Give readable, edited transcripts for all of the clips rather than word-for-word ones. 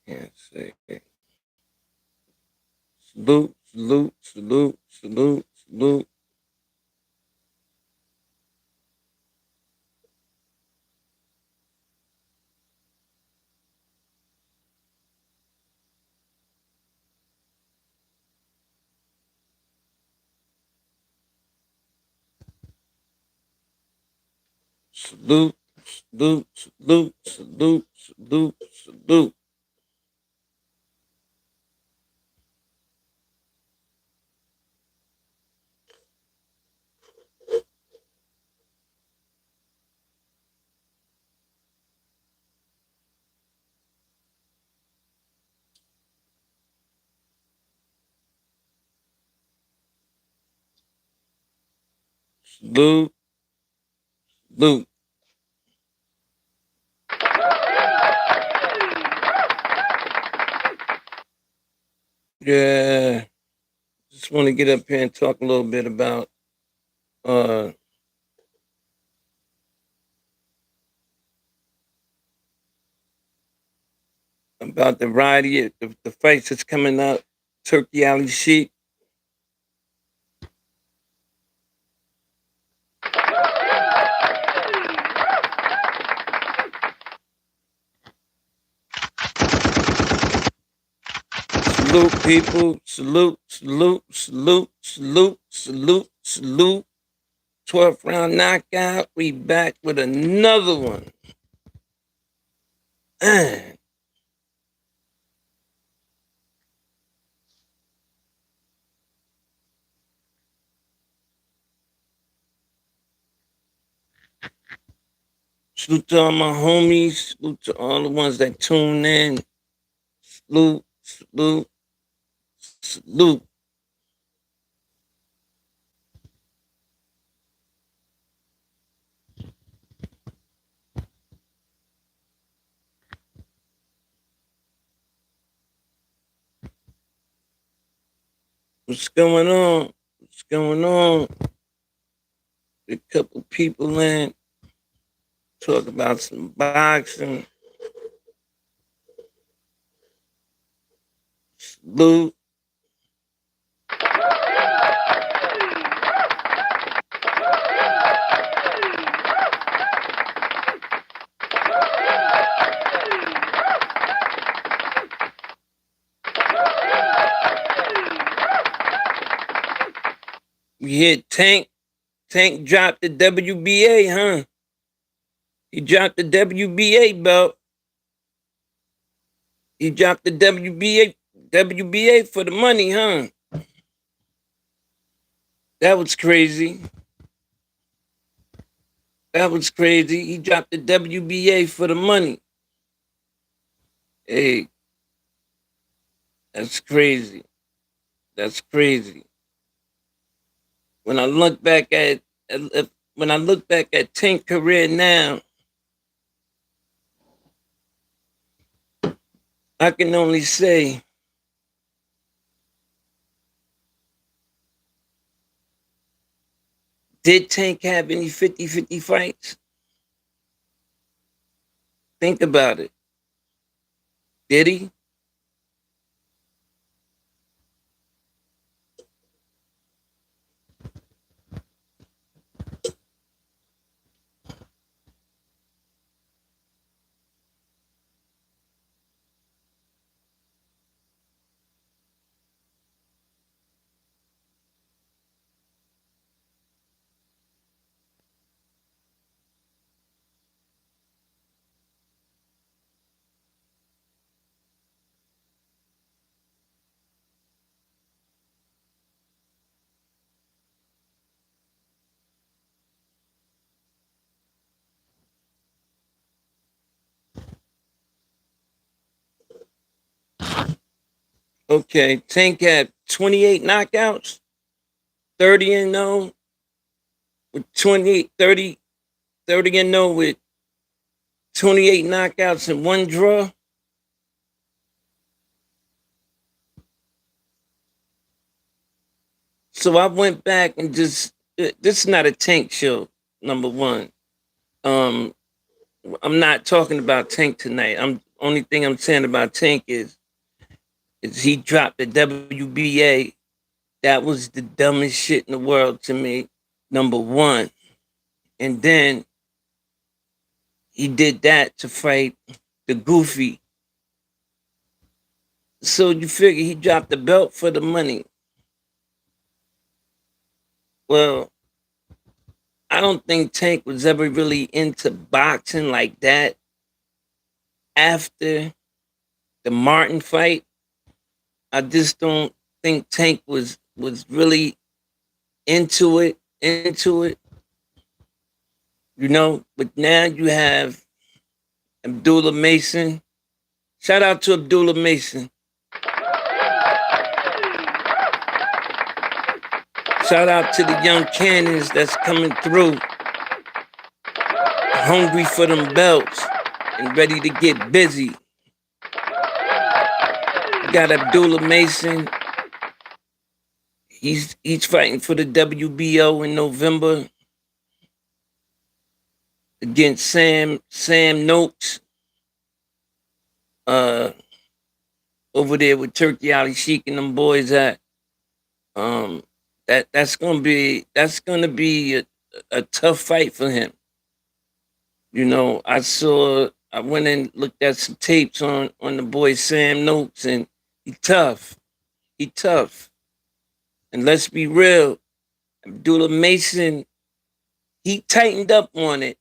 Can't say. Salute, salute, salute, salute, salute. Salute, salute, salute, salute, salute, salute. Salute, salute. Yeah, just want to get up here and talk a little bit uh about the variety of the fights that's coming up. Turkey Alley Sheik. Salute, people. Salute, salute, salute, salute, salute, salute. 12th round knockout. We back with another one. Man. Salute to all my homies. Salute to all the ones that tune in. Salute, salute, salute. What's going on? What's going on? A couple people in. Talk about some boxing. Salute. We hit Tank. Tank dropped the WBA, huh? He dropped the WBA belt. He dropped the WBA for the money, huh? That was crazy. That was crazy. He dropped the WBA for the money. Hey, that's crazy. That's crazy. When I look back at Tank's career now, I can only say did Tank have any 50-50 fights? Think about it. Did he? Okay, Tank had 28 knockouts, 30 and 0 with 28, 30, 30 and 0 with 28 knockouts and one draw. So I went back and just this is not a Tank show. Number one, um, I'm not talking about Tank tonight. only thing I'm saying about Tank is he dropped the WBA. That was the dumbest shit in the world to me. Number one. And then he did that to fight the Goofy. So you figure he dropped the belt for the money. Well, I don't think Tank was ever really into boxing like that after the Martin fight. I just don't think Tank was really into it, you know. But now you have Abdullah Mason. Shout out to Abdullah Mason. Shout out to the young cannons that's coming through, hungry for them belts and ready to get busy. You got Abdullah Mason. He's fighting for the WBO in November against Sam Noakes. Over there with Turkey Ali Sheik and them boys at. That's gonna be a tough fight for him. You know, I went and looked at some tapes on the boy Sam Noakes, and he tough. He tough. And let's be real, Abdullah Mason, he tightened up on it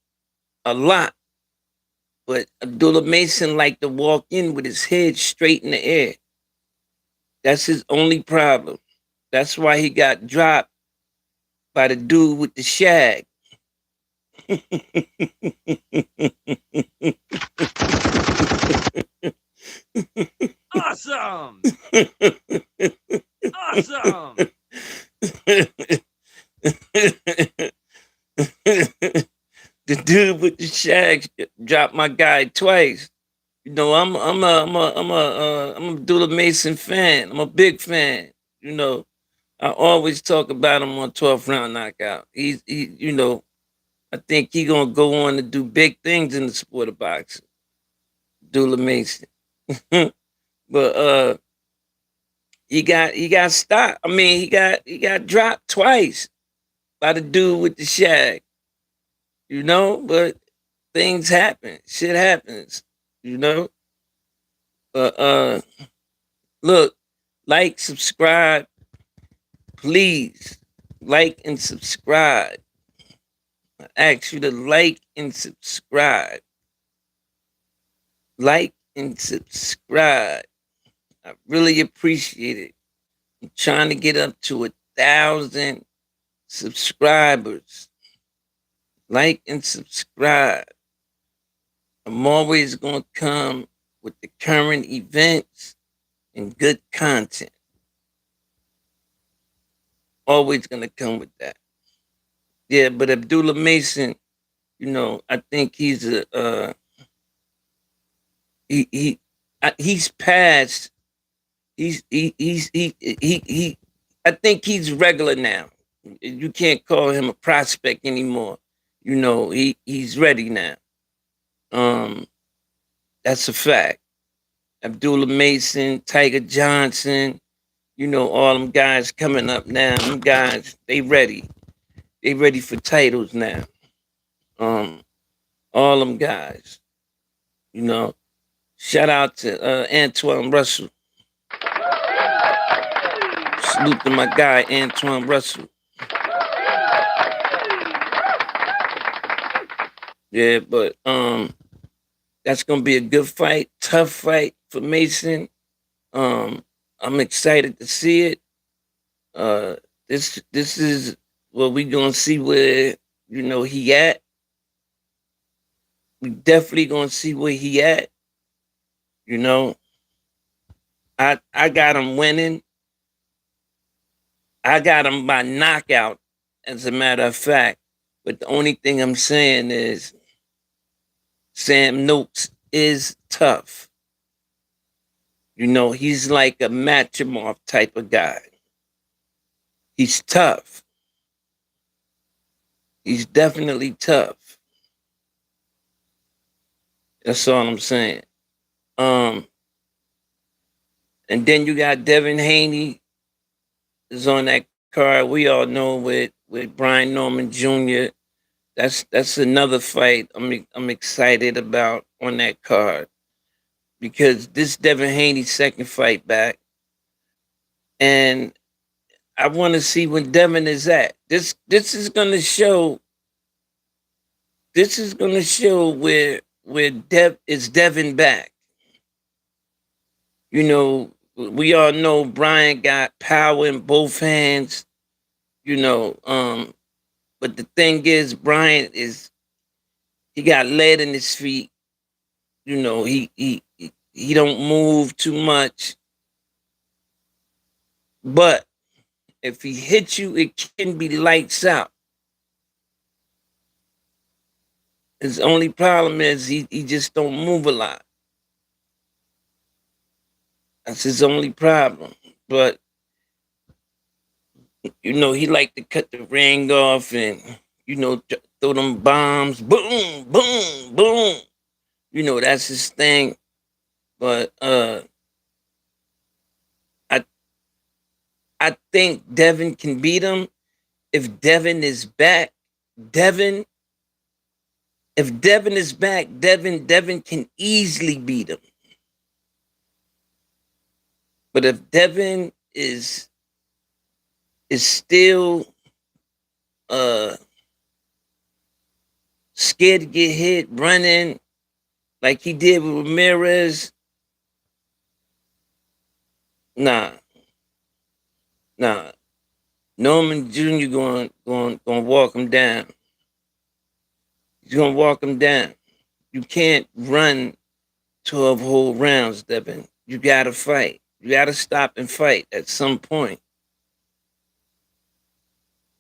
a lot. But Abdullah Mason liked to walk in with his head straight in the air. That's his only problem. That's why he got dropped by the dude with the shag. Awesome! Awesome! The dude with the shag dropped my guy twice. You know, I'm a Abdullah Mason fan. I'm a big fan. You know, I always talk about him on 12th round knockout. You know, I think he gonna go on to do big things in the sport of boxing. Abdullah Mason. But he got stopped. I mean, he got dropped twice by the dude with the shag. You know, but things happen. Shit happens. You know. But look, like, subscribe, please. Like and subscribe. I ask you to like and subscribe. Like and subscribe. I really appreciate it. I'm trying to get up to 1,000 subscribers. Like and subscribe. I'm always going to come with the current events and good content. Always going to come with that. Yeah, but Abdullah Mason, you know, I think he's he's past. I think he's regular now. You can't call him a prospect anymore. You know, he's ready now. That's a fact. Abdullah Mason, Tiger Johnson, you know, all them guys coming up now. Them guys, they ready. They ready for titles now. All them guys. You know. Shout out to Antoine Russell. Salute to my guy, Antoine Russell. Yeah, but that's gonna be a good fight, tough fight for Mason. I'm excited to see it. This is what we gonna see where, you know, he at. We definitely gonna see where he at. You know, I got him winning. I got him by knockout, as a matter of fact. But the only thing I'm saying is Sam Noakes is tough. You know, he's like a match him off type of guy. He's tough. He's definitely tough. That's all I'm saying. And then you got Daven Haney is on that card. We all know with Brian Norman Jr. That's another fight I'm excited about on that card because this Daven Haney's second fight back, and I want to see when Devin is at. This is gonna show. This is gonna show where Devin back. You know, we all know Brian got power in both hands. You know, but the thing is, Brian is he got lead in his feet. You know, he don't move too much. But if he hits you, it can be lights out. His only problem is he just don't move a lot. That's his only problem. But you know, he like to cut the ring off and throw them bombs, boom, boom, boom. You know, that's his thing. But I I think Devin can beat him if Devin is back. Devin, if Devin is back, Devin can easily beat him. But if Devin is still scared to get hit, running like he did with Ramirez, nah. Norman Jr. going walk him down. He's gonna walk him down. You can't run 12 whole rounds, Devin. You gotta fight. You gotta stop and fight at some point.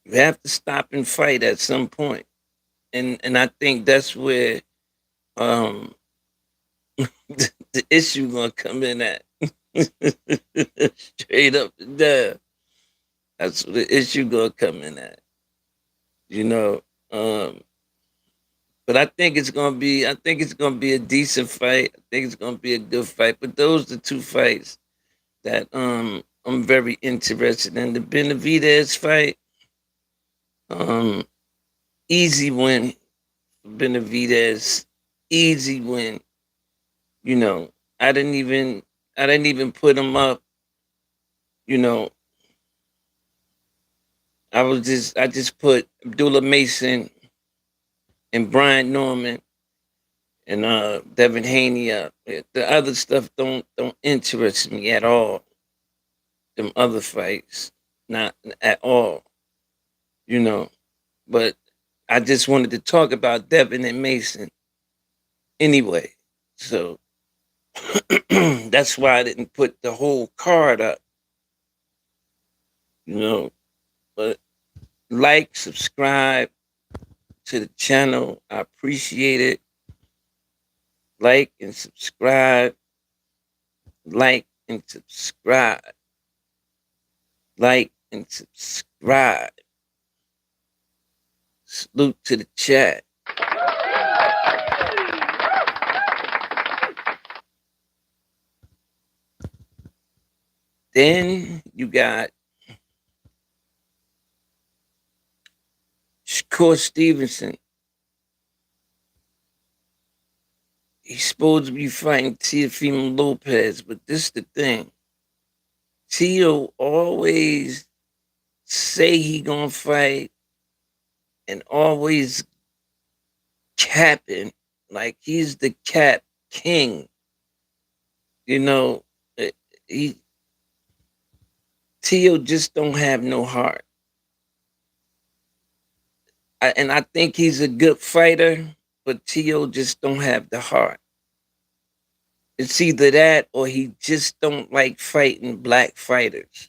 You have to stop and fight at some point. And I think that's where the issue gonna come in at. Straight up and down. That's where the issue gonna come in at. You know. But I think it's gonna be a decent fight. I think it's gonna be a good fight. But those are two fights that I'm very interested in. The Benavidez fight, um, easy win. Benavidez, easy win. You know, I didn't even put him up. You know, I just put Abdullah Mason and Brian Norman and Daven Haney up. The other stuff don't interest me at all. Them other fights, not at all. You know, but I just wanted to talk about Devin and Mason anyway. So that's why I didn't put the whole card up. You know, but like, subscribe to the channel. I appreciate it. Like and subscribe. Like and subscribe. Like and subscribe. Salute to the chat. Then you got Shakur Stevenson. He's supposed to be fighting Teofimo Lopez, but this is the thing. Tio always say he gonna fight and always capping like he's the cap king. You know, Tio just don't have no heart. And I think he's a good fighter, but Tio just don't have the heart. It's either that or he just don't like fighting black fighters.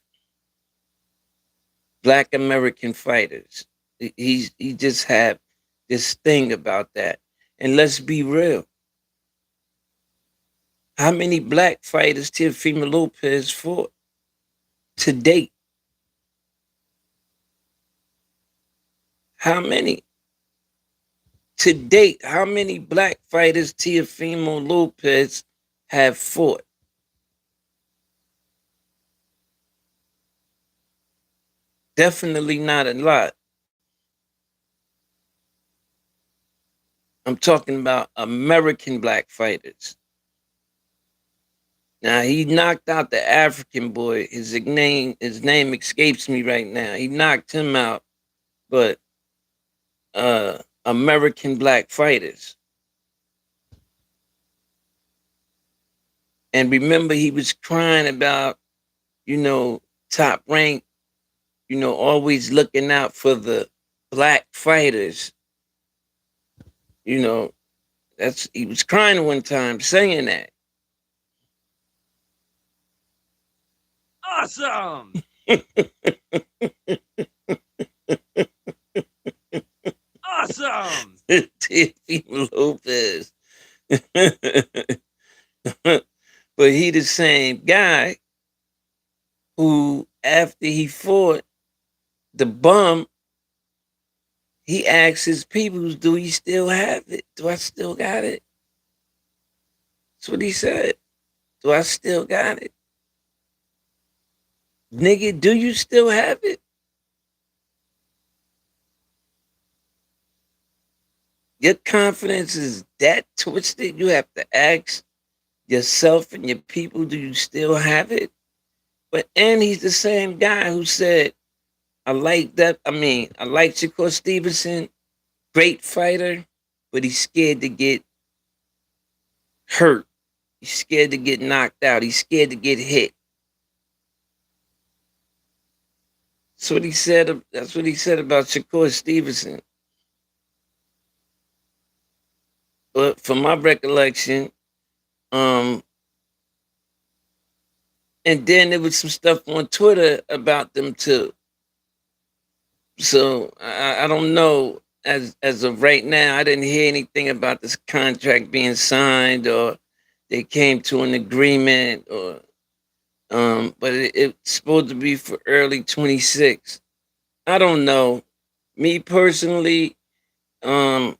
Black American fighters. He just have this thing about that. And let's be real. How many black fighters Teofimo Lopez fought to date? How many? To date, how many black fighters Teofimo Lopez have fought. Definitely not a lot. I'm talking about American black fighters. Now he knocked out the African boy. His name escapes me right now. He knocked him out, but American black fighters. And remember, he was crying about, you know, top rank, always looking out for the black fighters. You know, he was crying one time saying that. Awesome. Awesome. Teofimo Lopez. But he the same guy who, after he fought the bum, he asked his people, do he still have it? Do I still got it? That's what he said. Do I still got it? Nigga, do you still have it? Your confidence is that twisted. You have to ask yourself and your people, do you still have it? And he's the same guy who said, I like that. I like Shakur Stevenson, great fighter, but he's scared to get hurt. He's scared to get knocked out. He's scared to get hit. That's what he said. That's what he said about Shakur Stevenson. But from my recollection, and then there was some stuff on Twitter about them too. So I don't know. As of right now, I didn't hear anything about this contract being signed or they came to an agreement or but it's supposed to be for early 26. I don't know. Me personally, um,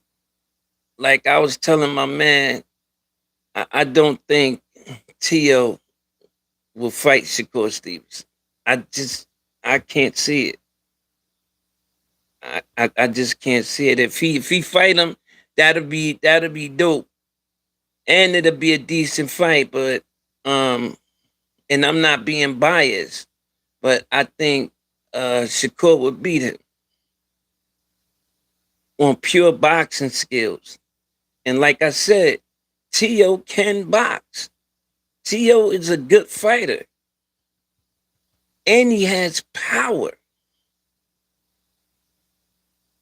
like I was telling my man, I don't think Tio will fight Shakur Stevens. I can't see it. I just can't see it. If he fight him, that'll be dope. And it'll be a decent fight, but and I'm not being biased, but I think Shakur would beat him on pure boxing skills. And like I said, Tio can box. Tio is a good fighter. And he has power.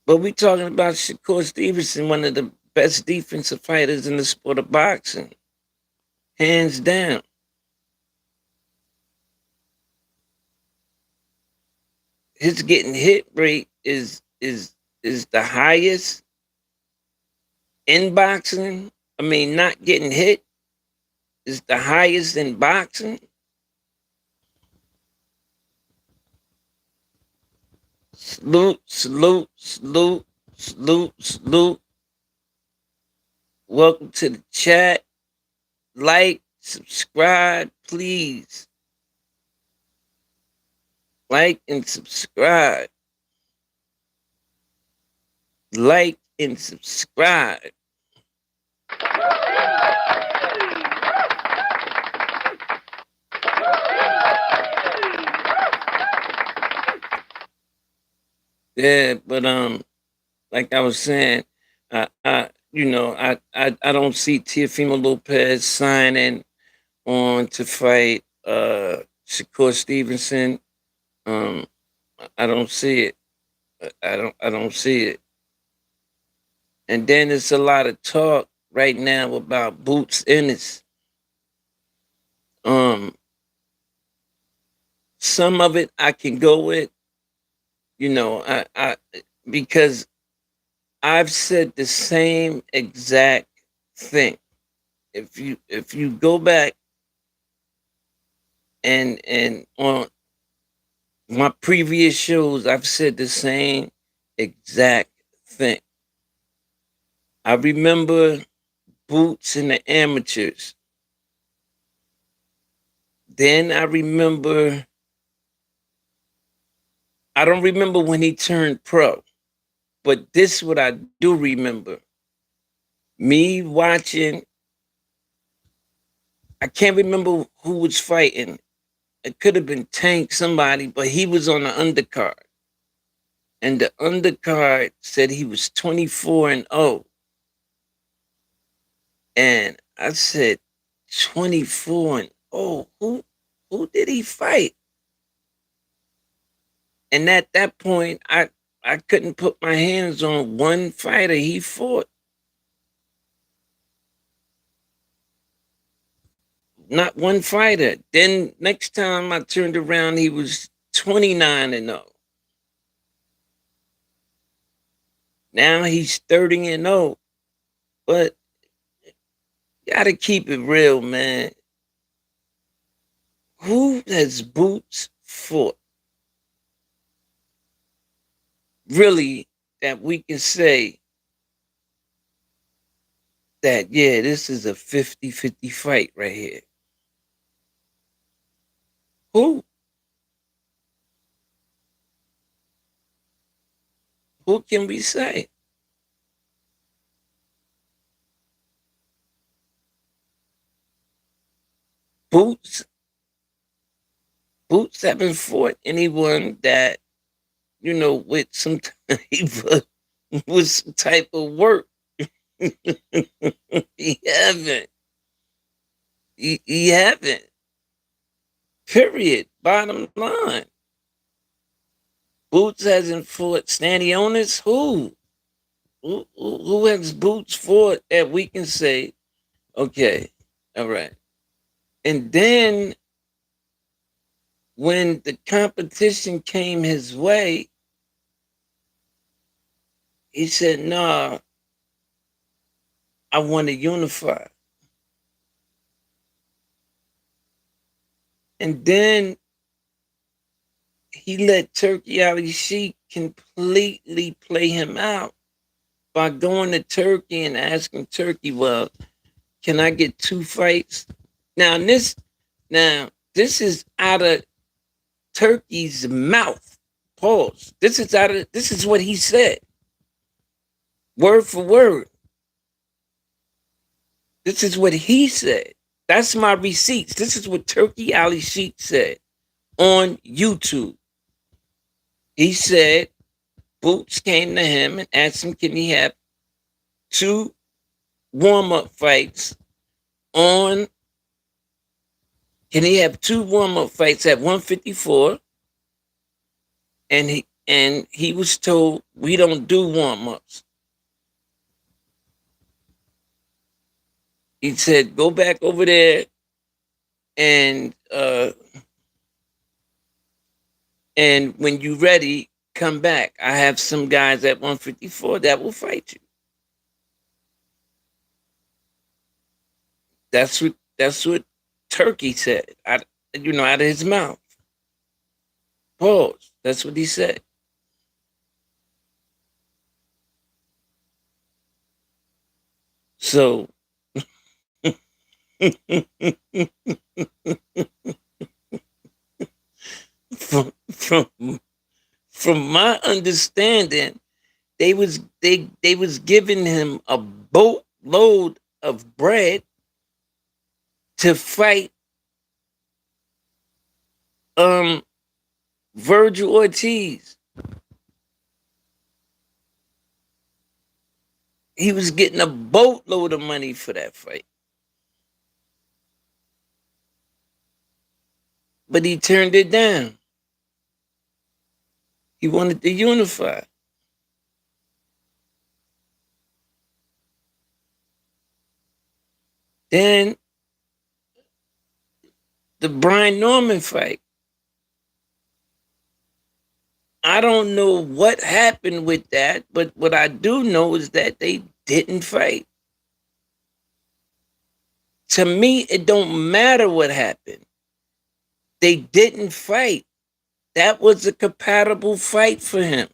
But we talking about Shakur Stevenson, one of the best defensive fighters in the sport of boxing. Hands down. His getting hit rate is the highest in boxing. Not getting hit is the highest in boxing. Salute, salute, salute, salute, salute. Welcome to the chat. Like, subscribe, please. Like and subscribe. Like and subscribe. Yeah, but like I was saying, I don't see Teofimo Lopez signing on to fight Shakur Stevenson. Um, I don't see it. I don't see it. And then there's a lot of talk right now about Boots Ennis. Um, some of it I can go with, I because I've said the same exact thing. If you go back and on my previous shows, I've said the same exact thing. I remember Boots and the amateurs. then I don't remember when he turned pro, but this is what I do remember. Me watching, I can't remember who was fighting. It could have been Tank, somebody, but he was on the undercard. And the undercard said he was 24-0. And I said, 24-0. Who did he fight? And at that point, I couldn't put my hands on one fighter he fought. Not one fighter. Then next time I turned around, he was 29-0. Now he's 30-0. But you gotta keep it real, man. Who has Boots fought? Really, that we can say that, yeah, this is a 50-50 fight right here. Who? Who can we say? Boots haven't fought anyone that, with some type of work. He haven't. He haven't. Period. Bottom line. Boots hasn't fought Stanionis. Who? Who has Boots fought that we can say, okay, all right. And then when the competition came his way, he said, nah, I want to unify. And then he let Turkey Ali Sheik completely play him out by going to Turkey and asking Turkey, well, can I get 2 fights? Now this is out of Turkey's mouth. Pause. This is what he said. Word for word. This is what he said. That's my receipts. This is what Turkey Ali Sheik said on YouTube. He said Boots came to him and asked him, can he have 2 warm-up fights can he have 2 warm-up fights at 154? And he was told, we don't do warm-ups. He said, go back over there and when you're ready, come back. I have some guys at 154 that will fight you. That's what Turkey said, out of his mouth. Pause. That's what he said. So from my understanding, they was giving him a boatload of bread to fight Virgil Ortiz. He was getting a boatload of money for that fight. But he turned it down. He wanted to unify. Then the Brian Norman fight. I don't know what happened with that, but what I do know is that they didn't fight. To me, it don't matter what happened. They didn't fight. That was a compatible fight for him.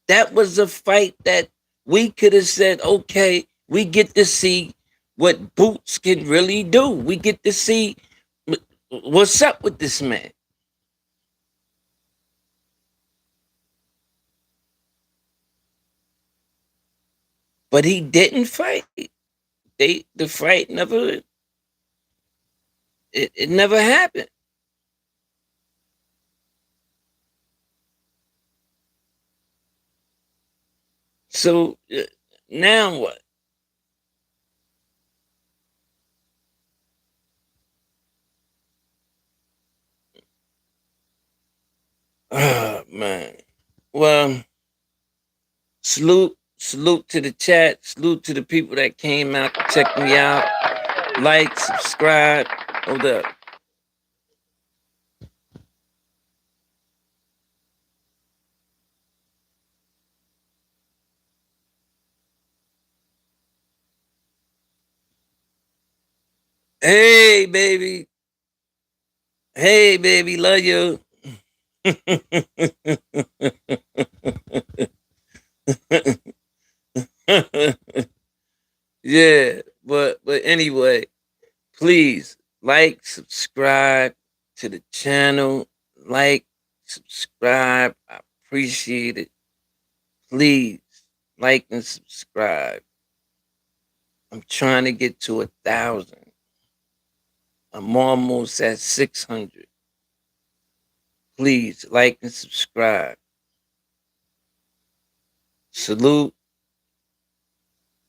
That was a fight that we could have said, okay, we get to see what Boots can really do. We get to see What's up with this man? But he didn't fight. The fight never it never happened. So now what? Oh man. Well, salute to the chat, salute to the people that came out to check me out. Like, subscribe. Hold up. Hey baby. Hey baby, love you. Yeah, but anyway, please like, subscribe to the channel. Like, subscribe. I appreciate it. Please like and subscribe. I'm trying to get to 1,000. I'm almost at 600. Please like and subscribe. Salute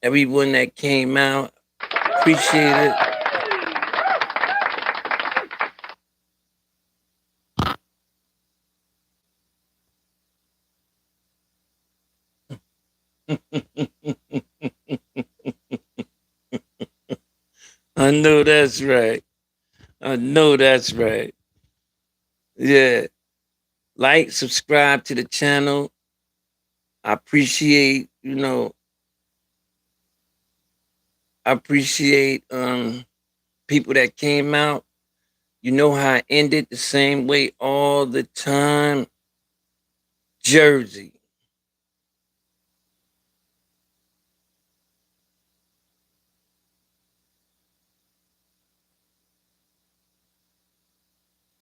everyone that came out. Appreciate it. I know that's right. I know that's right. Yeah. Like, subscribe to the channel. I appreciate, I appreciate people that came out. You know how I ended the same way all the time. Jersey.